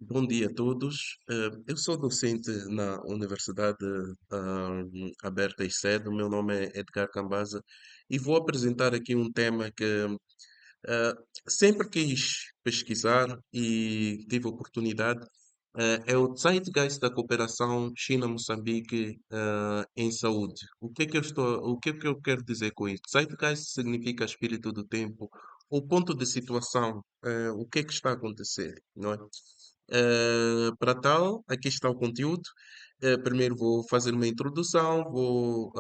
Bom dia a todos. Eu sou docente na Universidade Aberta e Cedo. O meu nome é Edgar Cambaza e vou apresentar aqui um tema que ah, sempre quis pesquisar e tive oportunidade. É o Zeitgeist da cooperação China-Moçambique em saúde. O que é que eu quero dizer com isso? Zeitgeist significa espírito do tempo, o ponto de situação, o que é que está a acontecer, não é? Para tal, aqui está o conteúdo. Primeiro vou fazer uma introdução, vou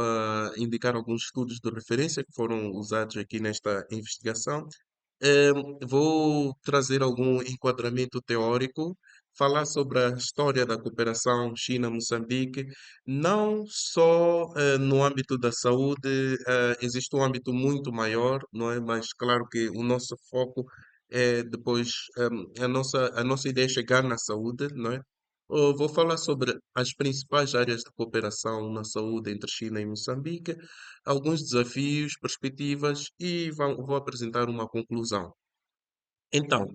indicar alguns estudos de referência que foram usados aqui nesta investigação. Eh, Vou trazer algum enquadramento teórico, falar sobre a história da cooperação China-Moçambique, não só no âmbito da saúde, existe um âmbito muito maior, não é? Mas claro que o nosso foco é depois, a nossa ideia é chegar na saúde, não é? Vou falar sobre as principais áreas de cooperação na saúde entre China e Moçambique, alguns desafios, perspectivas e vou apresentar uma conclusão. Então,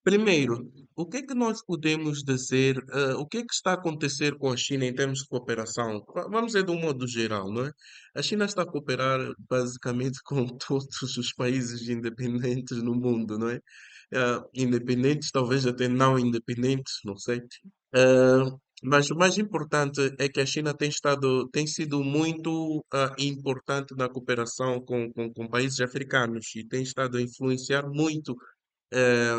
primeiro, o que é que nós podemos dizer, o que é que está a acontecer com a China em termos de cooperação? Vamos dizer de um modo geral, não é? A China está a cooperar basicamente com todos os países independentes no mundo, não é? Independentes, talvez até não independentes, não sei. Ah, mas o mais importante é que a China tem sido muito importante na cooperação com países africanos e tem estado a influenciar muito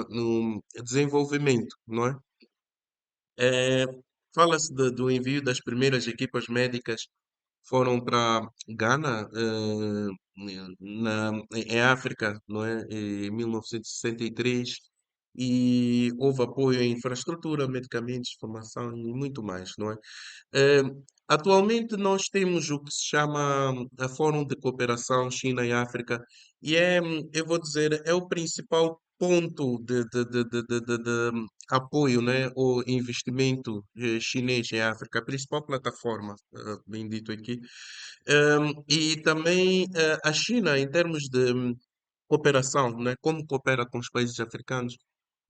no desenvolvimento, não é? Eh, Fala-se do envio das primeiras equipas médicas foram para Ghana, em África, não é? Em 1963, e houve apoio em infraestrutura, medicamentos, formação e muito mais, não é? Eh, Atualmente nós temos o que se chama a Fórum de Cooperação China e África, e eu vou dizer, é o principal ponto de apoio, né, ou investimento chinês em África, a principal plataforma, bem dito aqui. E também a China, em termos de cooperação, né, como coopera com os países africanos,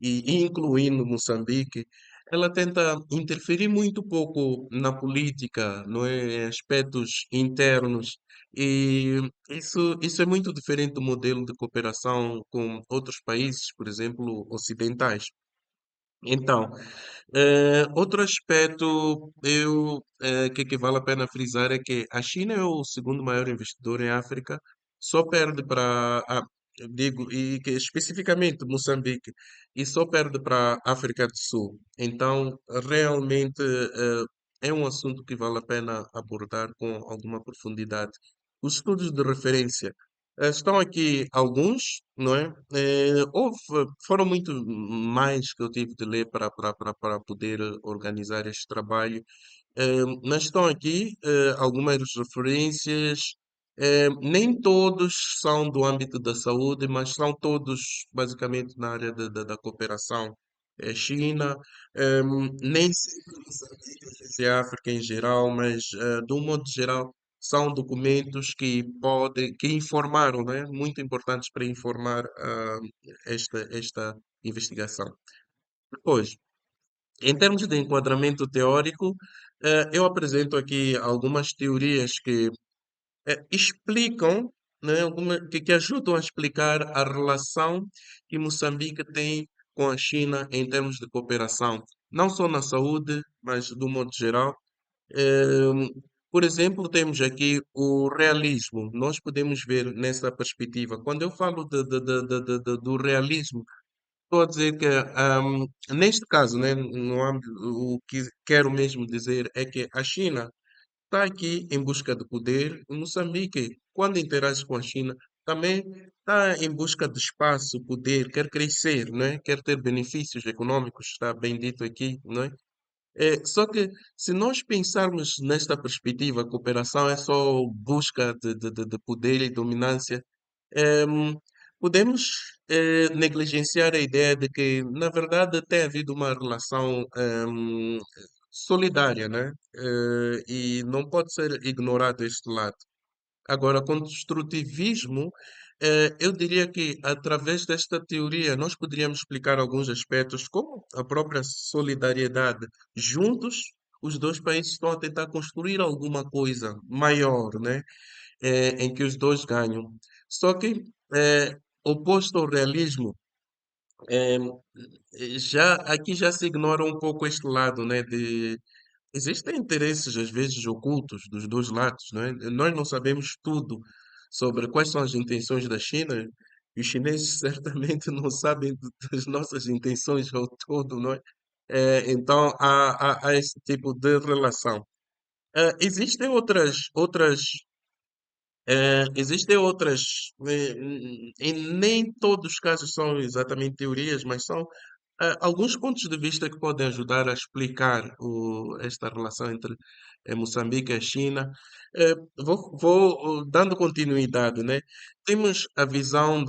e incluindo Moçambique, ela tenta interferir muito pouco na política, não é, em aspectos internos, e isso é muito diferente do modelo de cooperação com outros países, por exemplo, ocidentais. Então, outro aspecto que vale a pena frisar é que a China é o segundo maior investidor em África, só perde para, digo, e que especificamente Moçambique, e só perde para a África do Sul. Então, realmente, é um assunto que vale a pena abordar com alguma profundidade. Os estudos de referência. Estão aqui alguns, não é? Foram muito mais que eu tive de ler para poder organizar este trabalho. Mas estão aqui algumas referências. Nem todos são do âmbito da saúde, mas são todos basicamente na área da cooperação. China, nem sempre Moçambique, e África em geral, mas de um modo geral são documentos que que informaram, né? Muito importantes para informar esta investigação. Depois, em termos de enquadramento teórico, eu apresento aqui algumas teorias que explicam, né, que ajudam a explicar a relação que Moçambique tem com a China em termos de cooperação, não só na saúde, mas do modo geral. Ehm, por exemplo, temos aqui o realismo. Nós podemos ver nessa perspectiva. Quando eu falo do realismo, estou a dizer que, neste caso, né, no âmbito, o que quero mesmo dizer é que a China está aqui em busca de poder. O Moçambique, quando interage com a China, também está em busca de espaço, poder, quer crescer, não é? Quer ter benefícios econômicos, está bem dito aqui, não é? Só que se nós pensarmos nesta perspectiva, cooperação é só busca de poder e dominância, em, podemos negligenciar a ideia de que, na verdade, tem havido uma relação solidária, né? E não pode ser ignorado este lado. Agora, construtivismo. Eu diria que, através desta teoria, nós poderíamos explicar alguns aspectos, como a própria solidariedade. Juntos, os dois países estão a tentar construir alguma coisa maior, né? Em que os dois ganham. Só que, oposto ao realismo, eh, já, aqui já se ignora um pouco este lado, né? Existem interesses, às vezes, ocultos dos dois lados, não é? Nós não sabemos tudo sobre quais são as intenções da China, e os chineses certamente não sabem das nossas intenções ao todo, não é? Então, há esse tipo de relação. Existem existem outras, e nem todos os casos são exatamente teorias, mas são alguns pontos de vista que podem ajudar a explicar esta relação entre Moçambique e a China. Vou dando continuidade, né? Temos a visão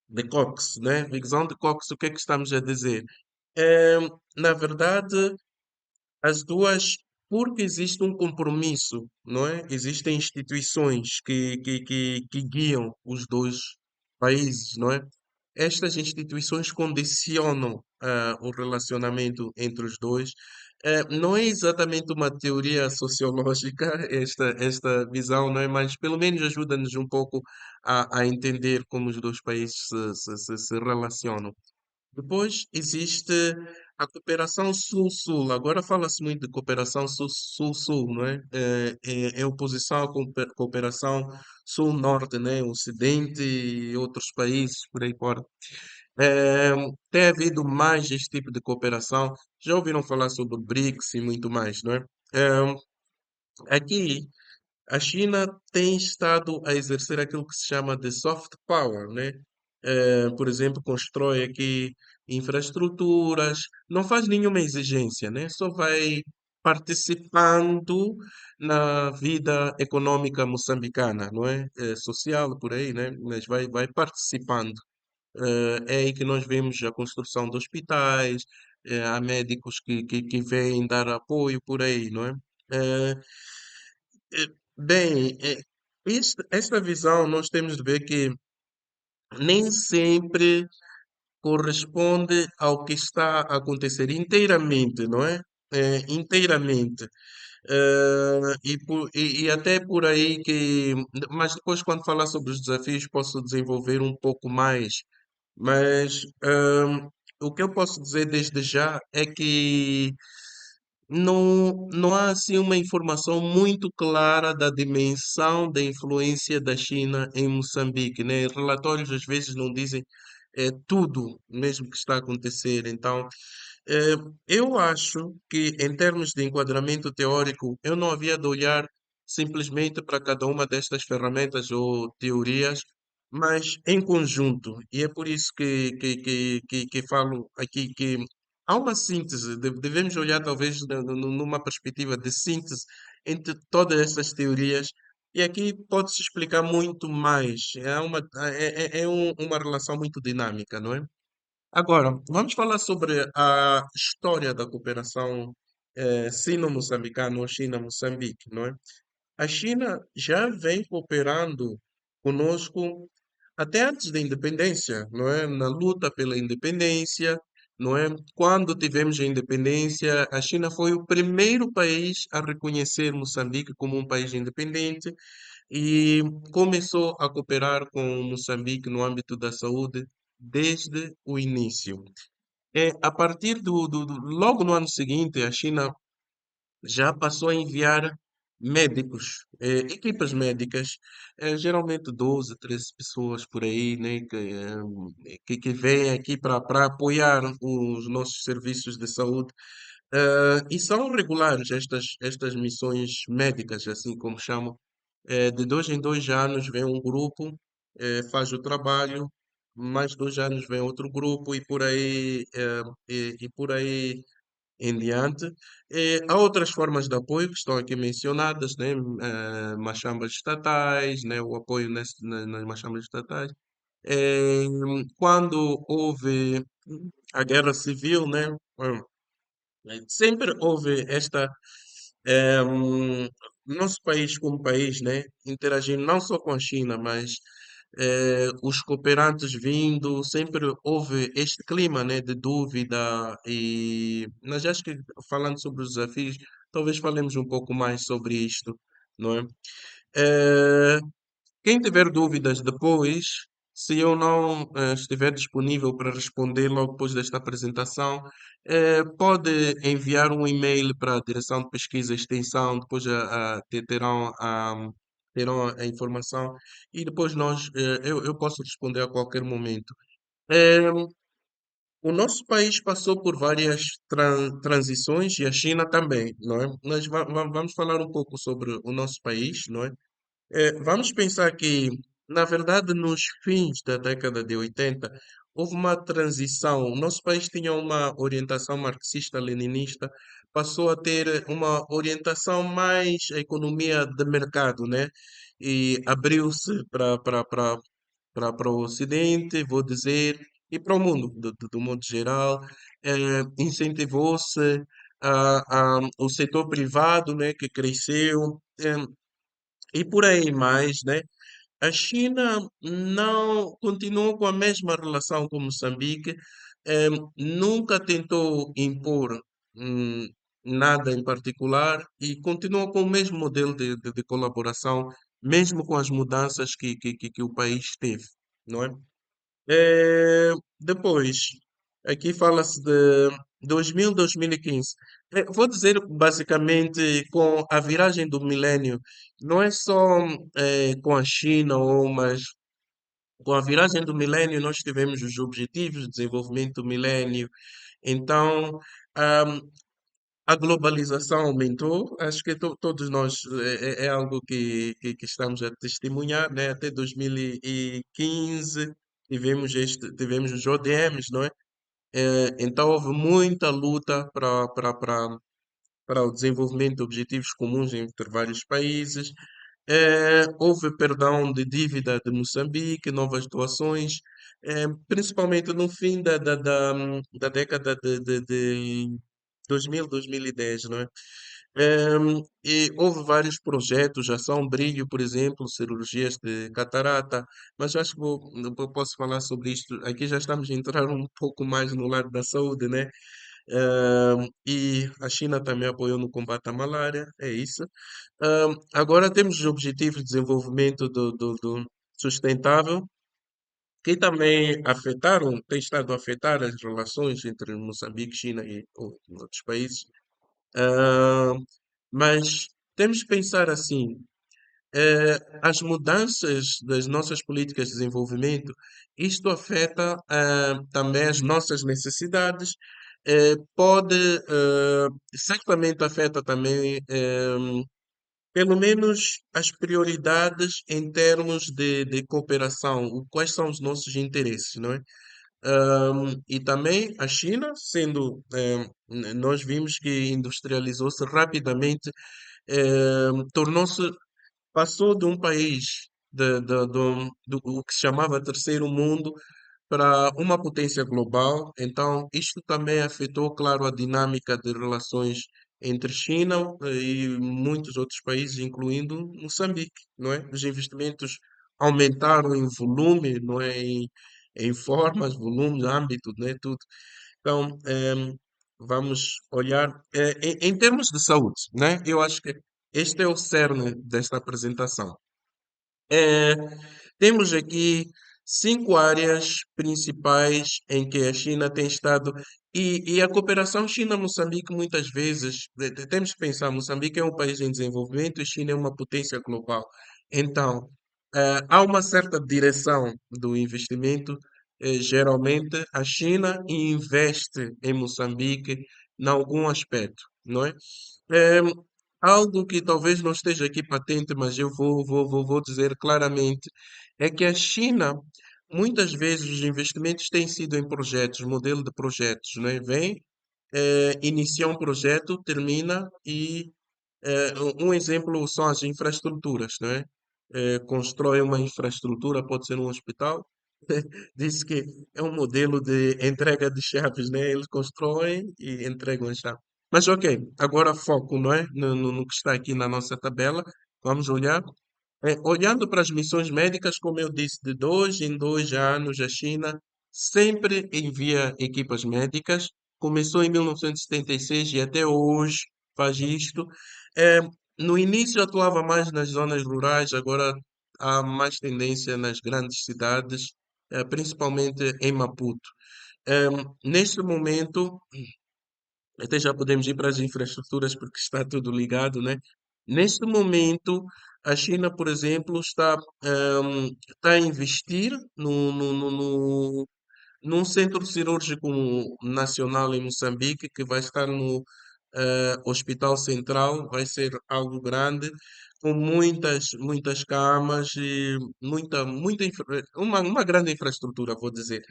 de Cox, né? Visão de Cox, o que é que estamos a dizer? Eh, Na verdade, as duas, porque existe um compromisso, não é? Existem instituições que guiam os dois países, não é? Estas instituições condicionam o relacionamento entre os dois. Não é exatamente uma teoria sociológica esta visão, não é? Mas pelo menos ajuda-nos um pouco a entender como os dois países se relacionam. Depois existe a cooperação Sul-Sul. Agora fala-se muito de cooperação Sul-Sul, não é? Em oposição à cooperação Sul-Norte, né? Ocidente e outros países por aí fora. Eh, Tem havido mais este tipo de cooperação. Já ouviram falar sobre o BRICS e muito mais, não é? Aqui a China tem estado a exercer aquilo que se chama de soft power, né? Por exemplo, constrói aqui infraestruturas, não faz nenhuma exigência, né? Só vai participando na vida econômica moçambicana, não é? Social, por aí, né? Mas vai participando. É aí que nós vemos a construção de hospitais, há médicos que vêm dar apoio por aí, não é? Eh, Bem, esta visão nós temos de ver que nem sempre corresponde ao que está a acontecer inteiramente, não é? Inteiramente. E até por aí que. Mas depois, quando falar sobre os desafios, posso desenvolver um pouco mais. Mas o que eu posso dizer desde já é que não há assim uma informação muito clara da dimensão da influência da China em Moçambique, né? Relatórios às vezes não dizem tudo mesmo que está a acontecer. Então, eh, eu acho que em termos de enquadramento teórico, eu não havia de olhar simplesmente para cada uma destas ferramentas ou teorias, mas em conjunto. E é por isso que falo aqui que há uma síntese, devemos olhar talvez numa perspectiva de síntese entre todas essas teorias, e aqui pode-se explicar muito mais. Uma relação muito dinâmica, não é? Agora, vamos falar sobre a história da cooperação sino-moçambicana ou China-Moçambique, não é? A China já vem cooperando conosco até antes da independência, não é? Na luta pela independência, não é? Quando tivemos a independência, a China foi o primeiro país a reconhecer Moçambique como um país independente e começou a cooperar com Moçambique no âmbito da saúde desde o início. A partir logo no ano seguinte, a China já passou a enviar médicos, equipas médicas, geralmente 12, 13 pessoas por aí, né, que vêm aqui para apoiar os nossos serviços de saúde. E são regulares estas missões médicas, assim como chamam. De 2 em 2 anos vem um grupo, faz o trabalho, mais 2 anos vem outro grupo e por aí em diante. Há outras formas de apoio que estão aqui mencionadas, né? Machambas estatais, né? O apoio nas machambas estatais. Eh, Quando houve a guerra civil, né? Sempre houve esta nosso país como país, né, interagindo não só com a China, mas os cooperantes vindo, sempre houve este clima, né, de dúvida e mas acho que falando sobre os desafios, talvez falemos um pouco mais sobre isto, não é? Eh, Quem tiver dúvidas depois, se eu não estiver disponível para responder logo depois desta apresentação, pode enviar um e-mail para a Direção de Pesquisa e Extensão, depois terão a informação e depois eu posso responder a qualquer momento. Eh, o nosso país passou por várias transições e a China também, não é? Nós vamos falar um pouco sobre o nosso país, não é? Vamos pensar que, na verdade, nos fins da década de 80, houve uma transição. O nosso país tinha uma orientação marxista-leninista, passou a ter uma orientação mais à economia de mercado, né? E abriu-se para o Ocidente, vou dizer, e para o mundo, do modo geral. Incentivou-se o setor privado, né, que cresceu. E por aí mais, né? A China não continuou com a mesma relação com Moçambique, nunca tentou impor hum, nada em particular e continuou com o mesmo modelo de colaboração, mesmo com as mudanças que o país teve, não é? Depois, aqui fala-se de 2000, 2015. Vou dizer basicamente com a viragem do milênio, não é só com a China, mas com a viragem do milênio nós tivemos os Objetivos de Desenvolvimento do Milênio. Então, ahm, a globalização aumentou. Acho que todos nós é algo que estamos a testemunhar, né? Até 2015 tivemos os ODMs, não é? Então houve muita luta para o desenvolvimento de objetivos comuns entre vários países. Houve perdão de dívida de Moçambique, novas doações, principalmente no fim da década de 2000, 2010, não é? E houve vários projetos, Ação Brilho, por exemplo, cirurgias de catarata, mas acho que posso falar sobre isto. Aqui já estamos a entrar um pouco mais no lado da saúde, né? E a China também apoiou no combate à malária, é isso. Agora temos os Objetivos de Desenvolvimento do Sustentável, que também têm estado a afetar as relações entre Moçambique, China e outros países. Ah, mas temos que pensar assim, as mudanças das nossas políticas de desenvolvimento, isto afeta também as nossas necessidades, certamente afeta também, pelo menos as prioridades em termos de cooperação, quais são os nossos interesses, não é? E também a China, nós vimos que industrializou-se rapidamente, tornou-se passou de um país do o que se chamava Terceiro Mundo para uma potência global. Então, isto também afetou, claro, a dinâmica de relações entre China e muitos outros países, incluindo Moçambique, não é? Os investimentos aumentaram em volume, não é? Em formas, volume, âmbito, né? Tudo. Então, vamos olhar em termos de saúde, né? Eu acho que este é o cerne desta apresentação. É, temos aqui 5 áreas principais em que a China tem estado, e a cooperação China-Moçambique, muitas vezes, temos que pensar, Moçambique é um país em desenvolvimento e China é uma potência global. Então, há uma certa direção do investimento. Geralmente, a China investe em Moçambique em algum aspecto, não é? Eh, Algo que talvez não esteja aqui patente, mas eu vou dizer claramente, é que a China, muitas vezes, os investimentos têm sido em projetos, modelo de projetos, né? Vem, inicia um projeto, termina e um exemplo são as infraestruturas, né? Constrói uma infraestrutura, pode ser um hospital. Diz que é um modelo de entrega de chaves, né? Eles constroem e entregam as chaves. Mas ok, agora foco, não é? No que está aqui na nossa tabela. Vamos olhar. Olhando para as missões médicas, como eu disse, de 2 em 2 anos, a China sempre envia equipas médicas. Começou em 1976 e 76 e até hoje faz isto. Eh, no início atuava mais nas zonas rurais, agora há mais tendência nas grandes cidades, principalmente em Maputo. Neste momento, até já podemos ir para as infraestruturas porque está tudo ligado, né? Neste momento, a China, por exemplo, está a investir num centro cirúrgico nacional em Moçambique, que vai estar no Hospital Central, vai ser algo grande, com muitas camas e uma grande infraestrutura, vou dizer.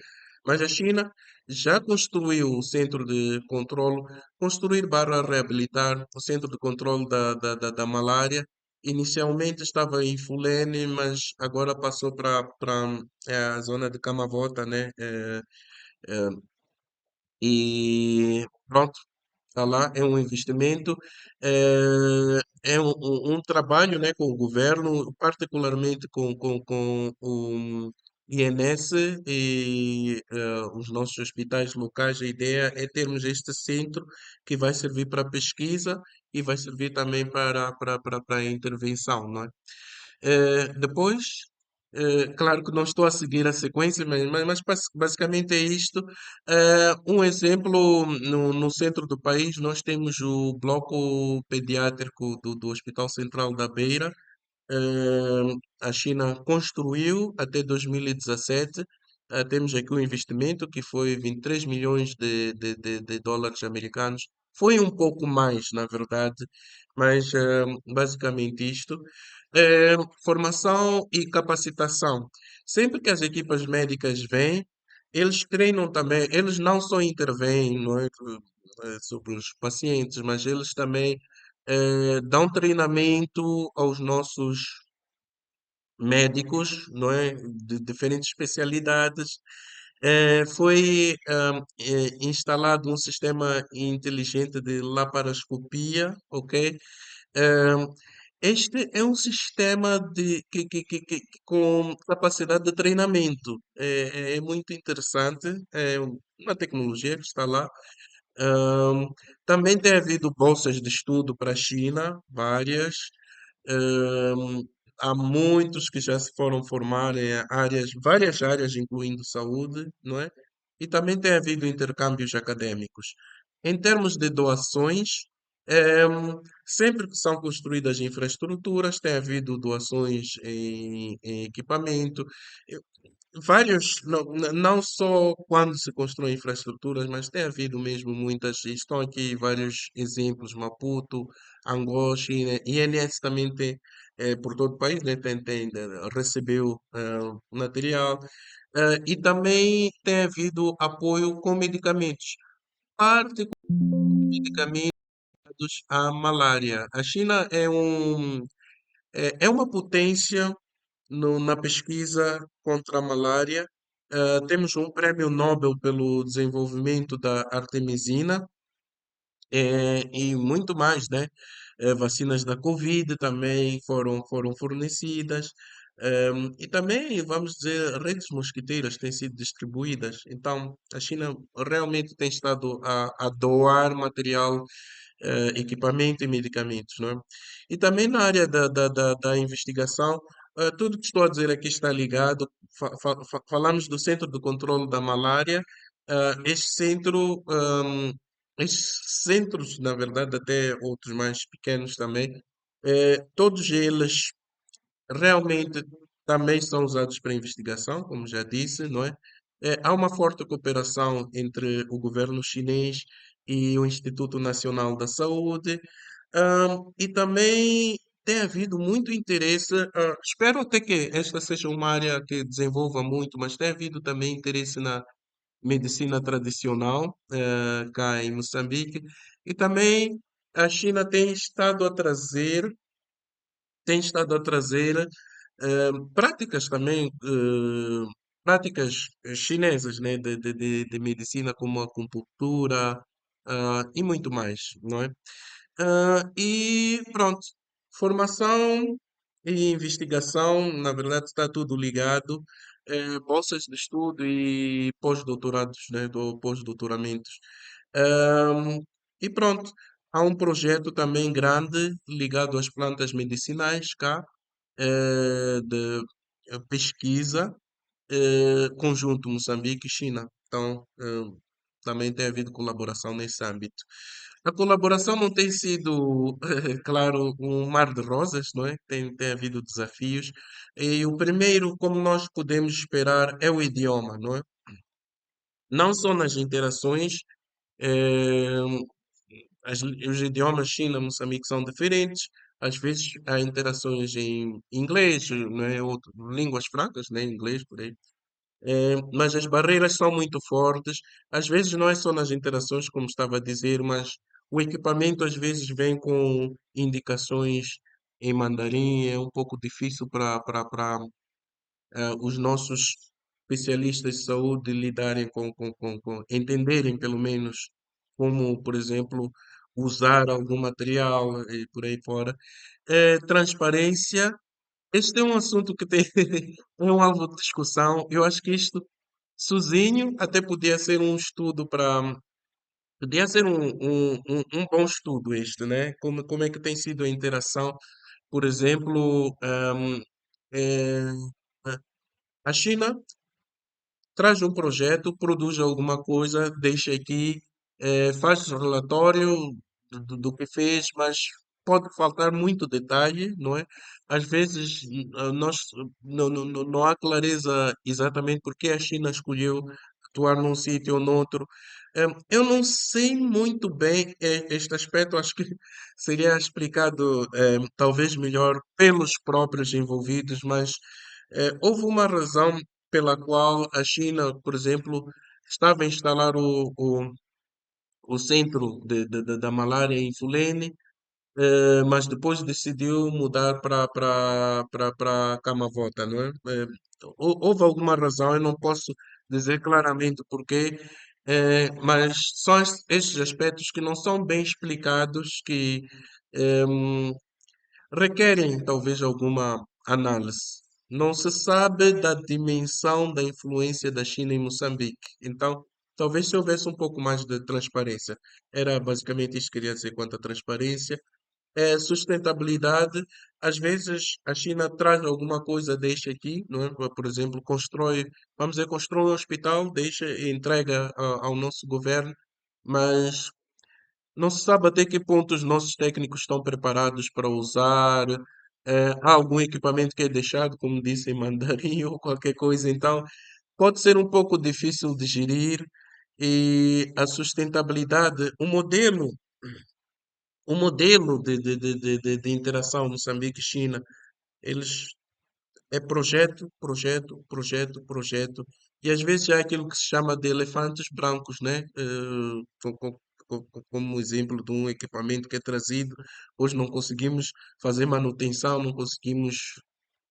Mas a China já construiu o centro de controlo, construir barra reabilitar o centro de controlo da malária. Inicialmente estava em Fulene, mas agora passou para a zona de Camavota, né? Eh, e pronto, está lá, é um investimento, é um trabalho, né, com o governo, particularmente com o INS e os nossos hospitais locais. A ideia é termos este centro que vai servir para pesquisa e vai servir também para a intervenção, não é? Depois, claro que não estou a seguir a sequência, mas basicamente é isto. Um exemplo, no centro do país, nós temos o bloco pediátrico do Hospital Central da Beira. A China construiu até 2017. Temos aqui um investimento que foi 23 milhões de dólares americanos. Foi um pouco mais, na verdade, mas basicamente isto. Formação e capacitação. Sempre que as equipas médicas vêm, eles treinam também, eles não só intervêm, não é, sobre os pacientes, mas eles também dão treinamento aos nossos médicos, não é, de diferentes especialidades. Foi instalado um sistema inteligente de laparoscopia, ok? Eh, Este é um sistema com capacidade de treinamento. É muito interessante, é uma tecnologia que está lá. Ahm, Também tem havido bolsas de estudo para a China, várias. Ahm, Há muitos que já se foram formar em várias áreas, incluindo saúde, não é? E também tem havido intercâmbios acadêmicos. Em termos de doações, sempre que são construídas infraestruturas, tem havido doações em equipamento. Vários, não só quando se constroem infraestruturas, mas tem havido mesmo muitas, e estão aqui vários exemplos, Maputo, Angola, China, INS também tem, por todo o país, né, recebeu material, e também tem havido apoio com medicamentos, particularmente medicamentos à malária. A China é uma potência na pesquisa contra a malária. Temos um prémio Nobel pelo desenvolvimento da artemisina, e muito mais, né? Vacinas da Covid também foram fornecidas. E também, vamos dizer, redes mosquiteiras têm sido distribuídas. Então, a China realmente tem estado a doar material, equipamento e medicamentos, não é? E também na área da investigação, tudo que estou a dizer aqui está ligado. Falamos do Centro de Controlo da Malária. Este centro, estes centros, na verdade, até outros mais pequenos também, todos eles realmente também são usados para investigação, como já disse, não é? Há uma forte cooperação entre o governo chinês e o Instituto Nacional da Saúde, e também tem havido muito interesse. Espero até que esta seja uma área que desenvolva muito, mas tem havido também interesse na medicina tradicional, cá em Moçambique, e também a China tem estado a trazer práticas também, práticas chinesas, né, de medicina como a acupuntura. e muito mais, não é? E pronto, formação e investigação, na verdade, está tudo ligado. Bolsas de estudo e pós-doutorados, né, ou pós-doutoramentos. Ahm, e pronto, há um projeto também grande ligado às plantas medicinais cá, de pesquisa, conjunto Moçambique e China. Então, também tem havido colaboração nesse âmbito. A colaboração não tem sido, claro, um mar de rosas, não é? Tem havido desafios. E o primeiro, como nós podemos esperar, é o idioma, não é? Não só nas interações, eh, os idiomas China, Moçambique são diferentes. Às vezes há interações em inglês, não é? Línguas francas, né? Inglês, por aí. Mas as barreiras são muito fortes. Às vezes não é só nas interações, como estava a dizer, mas o equipamento às vezes vem com indicações em mandarim, é um pouco difícil para os nossos especialistas de saúde lidarem entenderem pelo menos como, por exemplo, usar algum material e por aí fora. Transparência, este é um assunto que tem é um alvo de discussão. Eu acho que isto sozinho até podia ser um estudo para. Podia ser um bom estudo este, né? Como é que tem sido a interação, por exemplo, eh, a China traz um projeto, produz alguma coisa, deixa aqui, faz o relatório do que fez, mas pode faltar muito detalhe, não é? Às vezes nós não há clareza exatamente porque a China escolheu atuar num sítio ou noutro. Eu não sei muito bem este aspecto, acho que seria explicado talvez melhor pelos próprios envolvidos, mas houve uma razão pela qual a China, por exemplo, estava a instalar o centro da malária em Fulene, mas depois decidiu mudar para Camavota, não é? Houve alguma razão, eu não posso dizer claramente porquê, mas são estes aspectos que não são bem explicados, que hum, requerem talvez alguma análise. Não se sabe da dimensão da influência da China em Moçambique. Então, talvez se houvesse um pouco mais de transparência. Era basicamente isto que queria dizer quanto à transparência. Sustentabilidade, às vezes a China traz alguma coisa, deixa aqui, não é? Por exemplo, vamos dizer, constrói um hospital, deixa e entrega ao nosso governo, mas não se sabe até que ponto os nossos técnicos estão preparados para usar. Há algum equipamento que é deixado, como disse, em mandarim ou qualquer coisa, então pode ser um pouco difícil de gerir. E a sustentabilidade, o modelo de interação Moçambique-China, eles é projeto, projeto, projeto, projeto. E às vezes há aquilo que se chama de elefantes brancos, né? Como exemplo de um equipamento que é trazido, hoje não conseguimos fazer manutenção, não conseguimos,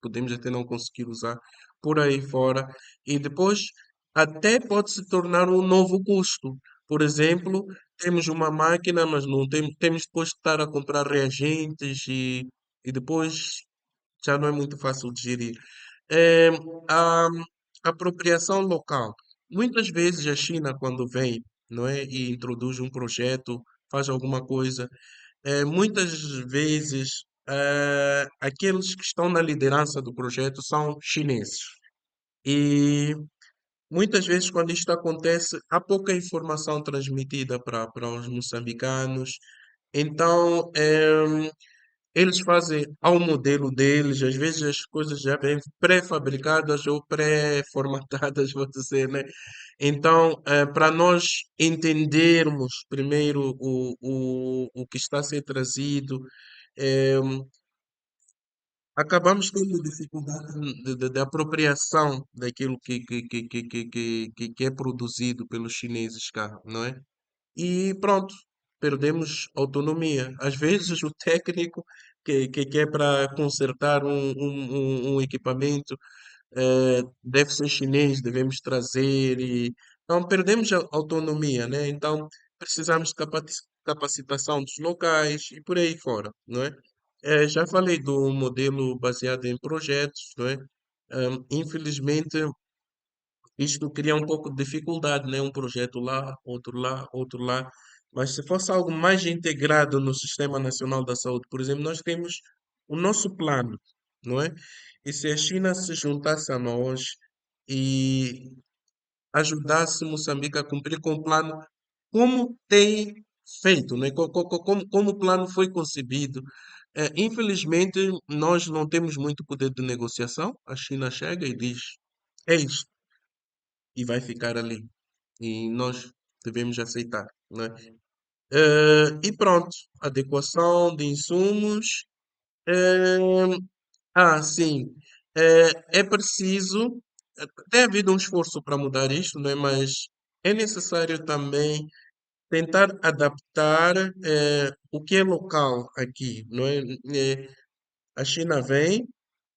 podemos até não conseguir usar por aí fora. E depois até pode se tornar um novo custo. Por exemplo, temos uma máquina, mas não temos depois de estar a comprar reagentes e depois já não é muito fácil de gerir. Eh, a apropriação local. Muitas vezes a China, quando vem, não é, e introduz um projeto, faz alguma coisa, muitas vezes aqueles que estão na liderança do projeto são chineses. E muitas vezes, quando isto acontece, há pouca informação transmitida para os moçambicanos. Então, eles fazem ao modelo deles, às vezes as coisas já vêm pré-fabricadas ou pré-formatadas, vou dizer, né? Então, para nós entendermos primeiro o que está a ser trazido, eh, acabamos tendo dificuldade de apropriação daquilo que é produzido pelos chineses cá, não é? E pronto, perdemos autonomia. Às vezes o técnico que é para consertar um equipamento deve ser chinês, devemos trazer e então perdemos a autonomia, né? Então precisamos de capacitação dos locais e por aí fora, não é? Já falei do modelo baseado em projetos, não é? Infelizmente, isto cria um pouco de dificuldade, né? Um projeto lá, outro lá, outro lá. Mas se fosse algo mais integrado no Sistema Nacional da Saúde, por exemplo, nós temos o nosso plano, não é? E se a China se juntasse a nós e ajudasse Moçambique a cumprir com o plano, como tem feito, né? Como o plano foi concebido. Infelizmente, nós não temos muito poder de negociação. A China chega e diz: é isto, e vai ficar ali. E nós devemos aceitar, né? E pronto, adequação de insumos. eh, sim, é preciso, tem havido um esforço para mudar isto, né? Mas é necessário também tentar adaptar o que é local aqui, não é? A China vem,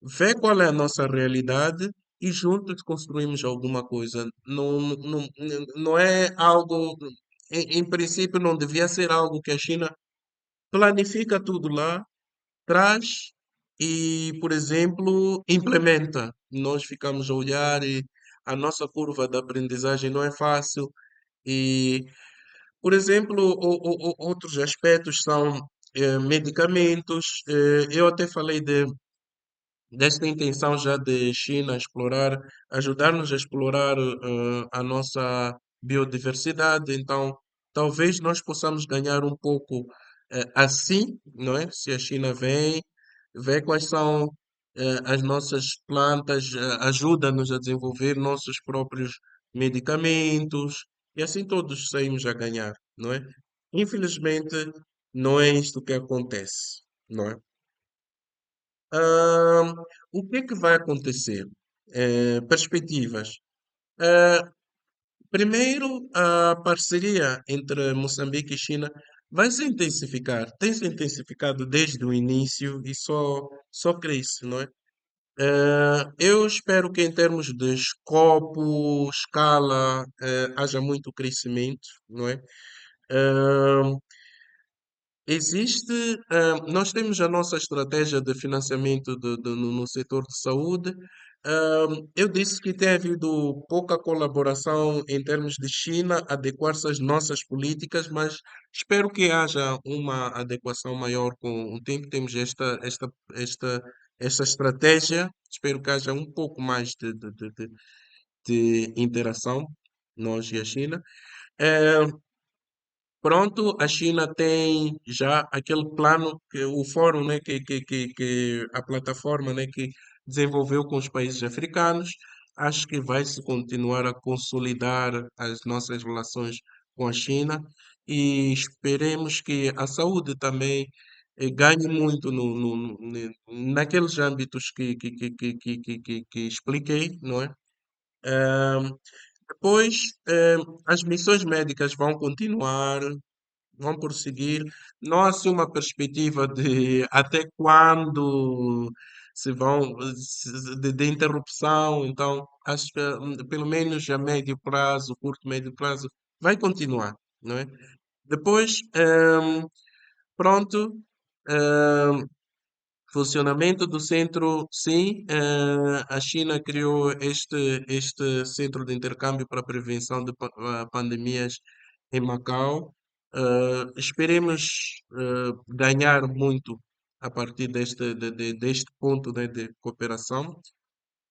vê qual é a nossa realidade e juntos construímos alguma coisa. Não é algo, em princípio, não devia ser algo que a China planifica tudo lá, traz e, por exemplo, implementa. Nós ficamos a olhar e a nossa curva de aprendizagem não é fácil. E, por exemplo, outros aspectos são medicamentos. Eu até falei desta intenção já de China explorar, ajudar-nos a explorar a nossa biodiversidade. Então, talvez nós possamos ganhar um pouco assim, não é? Se a China vem, vê quais são as nossas plantas, ajuda-nos a desenvolver nossos próprios medicamentos, e assim todos saímos a ganhar, não é? Infelizmente, não é isto que acontece, não é? Ahn, o que é que vai acontecer? Perspectivas. Ah, primeiro, a parceria entre Moçambique e China vai se intensificar. Tem se intensificado desde o início e só cresce, não é? Eu espero que em termos de escopo, escala, haja muito crescimento, não é? Existe, nós temos a nossa estratégia de financiamento no setor de saúde. Eu disse que tem havido pouca colaboração em termos de China adequar-se às nossas políticas, mas espero que haja uma adequação maior com o tempo. Temos esta estratégia. Espero que haja um pouco mais de interação, nós e a China. Eh, Pronto, a China tem já aquele plano, que, o fórum, né, que a plataforma, né, que desenvolveu com os países africanos. Acho que vai se continuar a consolidar as nossas relações com a China e esperemos que a saúde também ganhe muito naqueles âmbitos que expliquei, não é? Depois, as missões médicas vão continuar, vão prosseguir. Não há assim uma perspectiva de até quando se vão de interrupção. Então, acho que pelo menos a médio prazo, curto, médio prazo, vai continuar, não é? Depois, pronto. hum, Funcionamento do centro, sim. A China criou este centro de intercâmbio para a prevenção de pandemias em Macau. Esperemos ganhar muito a partir deste ponto, né, de cooperação.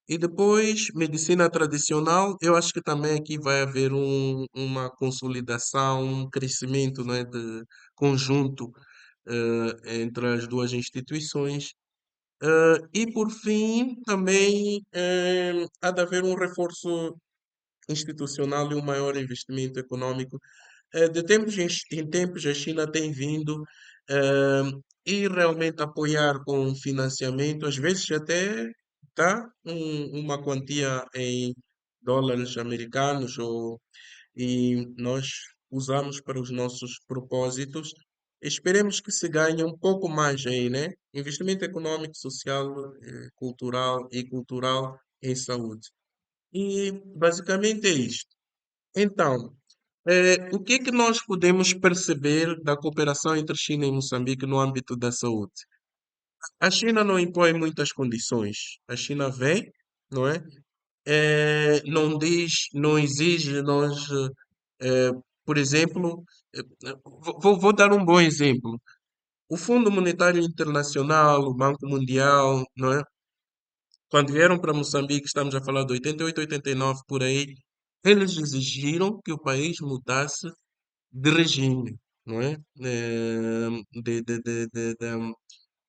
E depois, medicina tradicional, eu acho que também aqui vai haver uma consolidação, um crescimento, né, de conjunto entre as duas instituições. E por fim, também há de haver um reforço institucional e um maior investimento econômico. De tempos em tempos, a China tem vindo eh, e realmente apoiar com financiamento, às vezes até dá uma quantia em dólares americanos e nós usamos para os nossos propósitos. Esperemos que se ganhe um pouco mais aí, né? Investimento econômico, social, cultural e cultural em saúde. E basicamente é isto. Então, O que é que nós podemos perceber da cooperação entre China e Moçambique no âmbito da saúde? A China não impõe muitas condições. A China vem, não é? Não diz, não exige, nós, eh, por exemplo, vou dar um bom exemplo. O Fundo Monetário Internacional, o Banco Mundial, não é? Quando vieram para Moçambique, estamos a falar de 88, 89 por aí, eles exigiram que o país mudasse de regime, não é?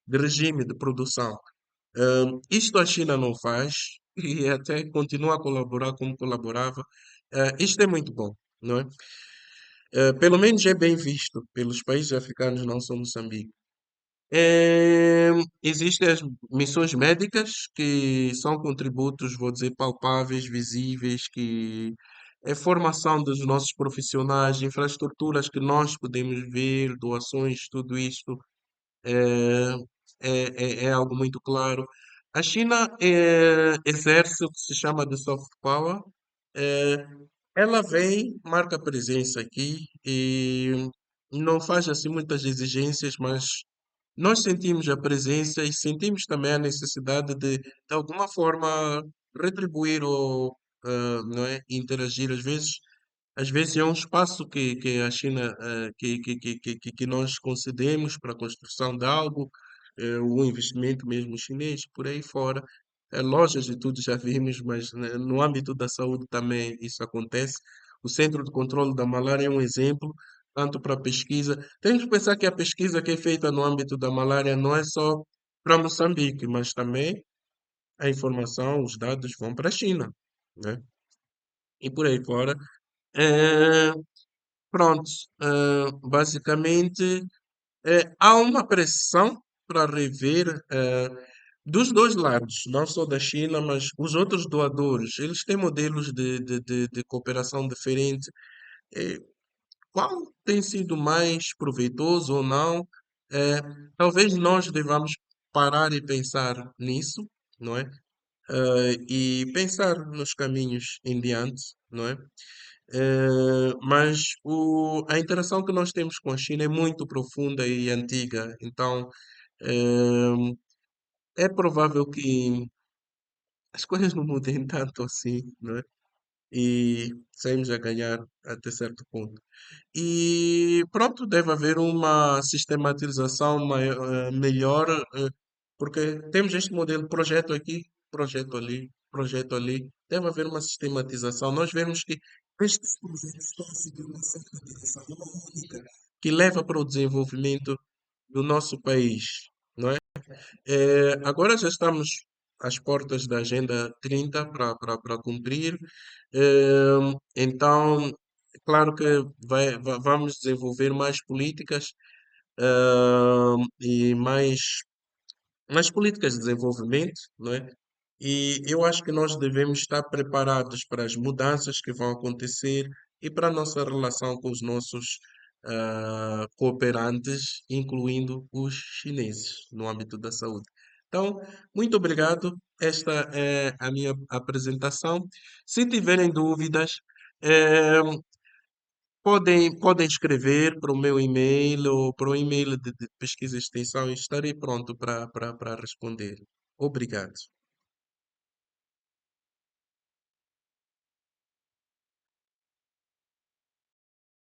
De regime de produção. Isto a China não faz e até continua a colaborar como colaborava. Isto é muito bom, não é? Pelo menos é bem visto pelos países africanos, não só Moçambique. Existem as missões médicas, que são contributos, vou dizer, palpáveis, visíveis, que é formação dos nossos profissionais, infraestruturas que nós podemos ver, doações, tudo isto é, é algo muito claro. A China exerce o que se chama de soft power. eh, Ela vem, marca presença aqui e não faz assim muitas exigências, mas nós sentimos a presença e sentimos também a necessidade de alguma forma, retribuir ou não é, interagir. Às vezes é um espaço que a China, que nós concedemos para a construção de algo, o investimento mesmo chinês, por aí fora. Lojas e tudo já vimos, mas né, no âmbito da saúde também isso acontece. O Centro de Controlo da Malária é um exemplo, tanto para a pesquisa. Temos que pensar que a pesquisa que é feita no âmbito da malária não é só para Moçambique, mas também a informação, os dados vão para a China, né? E por aí fora. Eh, Pronto, basicamente há uma pressão para rever dos dois lados, não só da China, mas os outros doadores. Eles têm modelos de cooperação diferentes. Eh, Qual tem sido mais proveitoso ou não? Eh, Talvez nós devamos parar e pensar nisso, não é? E pensar nos caminhos em diante, não é? Mas a interação que nós temos com a China é muito profunda e antiga, então eh, é provável que as coisas não mudem tanto assim, não é? E saímos a ganhar até certo ponto. E pronto, deve haver uma sistematização melhor, porque temos este modelo, projeto aqui, projeto ali, projeto ali. Deve haver uma sistematização. Nós vemos que estes projetos estão a seguir uma certa direção, uma única, que leva para o desenvolvimento do nosso país, não é? Agora já estamos às portas da Agenda 30 para cumprir. Então, é claro que vamos desenvolver mais políticas e mais políticas de desenvolvimento, não é? E eu acho que nós devemos estar preparados para as mudanças que vão acontecer e para a nossa relação com os nossos cooperantes, incluindo os chineses, no âmbito da saúde. Então, muito obrigado. Esta é a minha apresentação. Se tiverem dúvidas, eh, podem escrever para o meu e-mail ou para o e-mail de pesquisa e extensão e estarei pronto para responder. Obrigado.